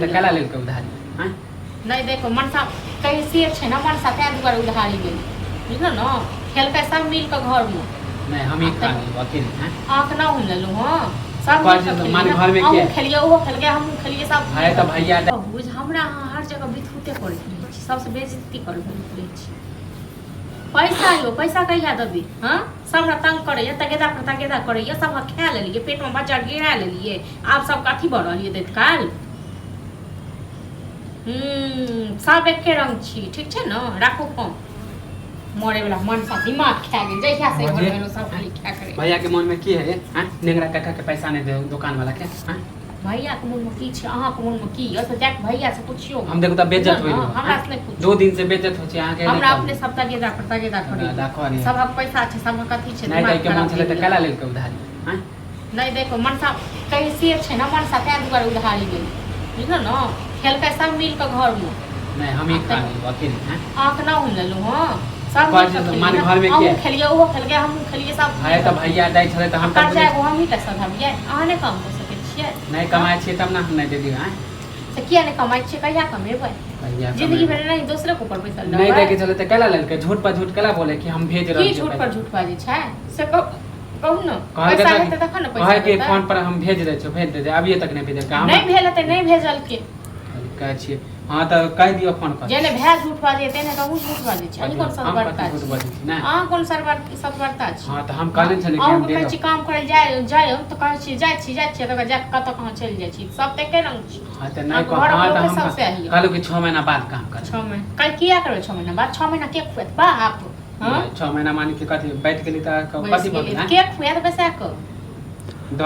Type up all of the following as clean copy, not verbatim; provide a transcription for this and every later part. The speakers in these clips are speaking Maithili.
कला लेल के उधारी हैं नहीं देखो मनसा कैसे छे ना मनसा ते दुआर उधारी गेल बुझलो न खेल के सब मिल के घर में नहीं हम ही खा ली अकेले हैं आंख ना हुन लेलु हां सब मान घर में के खेलिए वो खेल गया हम खेलिए सब है त भैया बुझ हमरा हर जगह बिथुते करत रही छी सबसे बेइज्जती करत रही छी पैसा लो पैसा कहिया दबी हां सब तंग करे या तगेदा करे या सब खा लेलिए पेट में बच्चा गिरा लेलिए आप सब कथी बढ़लिए देत काल सब एके रंग छी ठीक छे न राखो फोन मरे वाला मन सा दिमाग खा गेल जइया से घर में सब खाली खा करे भैया के मन में की है हैं नेंगरा काका के पैसा नहीं दे दुकान वाला के हैं भैया के मन में की छे अहाँ के मन में की ऐसे जाके भैया से पूछियो हम देखो त बेइज्जत होई हमरा से नहीं पूछ 2 दिन से बेइज्जत हो छे अहाँ के हमरा अपने सब तगेदा करे लाखो नहीं सब पैसा छे सब कथी छे नहीं दे के मन छले त कला लेल के उधारी हैं नहीं देखो मनसा कैसे छे ना मनसा ते दुआर उधारी गेल बुझलो न खेल के सब मिल के घर में नहीं हम ही खा ली अकेले हैं आंख ना हुन लेलु हां सब मान घर में के खेलिए वो खेल गया हम खेलिए सब है त भैया दै छले त हम कर जाए वो हम ही त सधाबिए अहाँ ने काम कर सके छिए नहीं कमाए छी तब ना हम नहीं दे दी हैं से किया ने कमाई छी कहिया कमेबै भैया जिंदगी भर नहीं दूसरे को ऊपर पैसा नहीं दे के चले त कला लेल के झूठ पर झूठ कला बोले कि हम भेज रहल छी की झूठ पर झूठ बाजी छै से कहू न कहे पैसा है त तखन न पैसा कहे के फोन पर हम भेज दे छी भेज दे अभी तक नहीं भेजे का नहीं भेल त नहीं भेजल के कह छी हां त कह दियो फोन कर जेने भै झूठ बाजे तेने कहू झूठ बाजे छै अनि कोन सब बड़का ना अहाँ कोन सरबर सब बड़का छी हां त हम कहले छले कि हम दे कहै छी काम करे जाय त कहै छी जाय छी त जा कत कहां चल जाय छी सब त के रंग छी हां त नहीं को हां त हम कहलो कि 6 महीना बाद काम कर 6 महीना कल किया करबे 6 महीना बाद 6 महीना के खुएत बा आप हां 6 महीना मान के कथि बैठ गेली त कथि बोल के खुएत पैसा को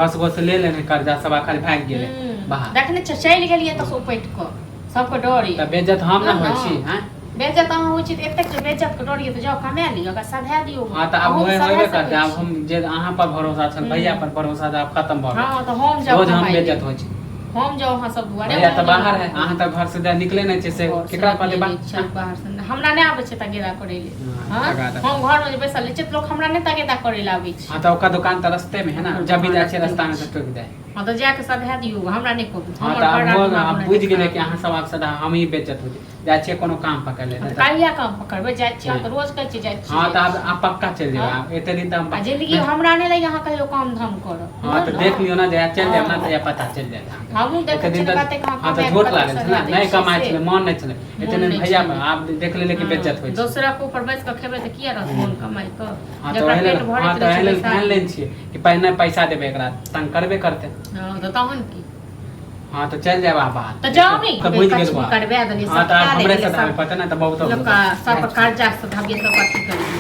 10 गो से ले लेने कर्जा सब खाली भाग गेले बाहर देखने चल गेलिए त सो पैठ को सबको डरी त बेइज्जत हम ना होय छी हैं बेइज्जत अहाँ होय छी एते बेइज्जत के डरिए त जाओ कमा लियो का सधा दियो हां त अब होबे करते अब हम जे अहाँ पर भरोसा छल भैया पर भरोसा अब खत्म भ गेल हां त हम जाओ रोज हम बेइज्जत होय छी हम जाओ वहां सब दुआरे भैया त बाहर है अहाँ त घर से निकले नहीं छै से केकरा कहले बाहर से हमरा नहीं आबे छै तगेदा करे ले हां हम घर में बैसल ले छै लोग हमरा नहीं तगेदा करे ले आबे छै हां त ओका दुकान त रास्ते में है ना जब भी जाय छै रास्ता में से टोक दे हां त जाके सधा दियो हमरा नहीं को हां त हम बुझ गेले कि अहाँ सब सदा हम ही बेइज्जत हो जाय छै कोनो काम पकड़ ले काहिया काम पकड़बे जाय छी त रोज कहै छी जाय छी हां त अब पक्का चल जेबे एते दिन त हम जिंदगी हमरा नहीं लगे अहाँ कहियो काम धाम करो हां त देख लियो ना जे चल जाब ना त या पता चल जाए हम देख दिन बातें कहां हां त झूठ लागल छै ना नहीं कमाए छले मन नहीं छले एते दिन भैया आप देख लेले कि बेइज्जत होय छै दूसरा के ऊपर बैठ के खेबे त किया रह मन कमाई क हां त पेट भरे त हेले ठान लेन छी कि पहिने पैसा देबे एकरा तंग करबे करते हां त तहन की हां तो चल जाबा बाहर तो जाओ नहीं तो बुझ गेल करबे दनी हां त हमरे से पता ना त बहुत लोग का सब कर्जा से भागे तो कथि करी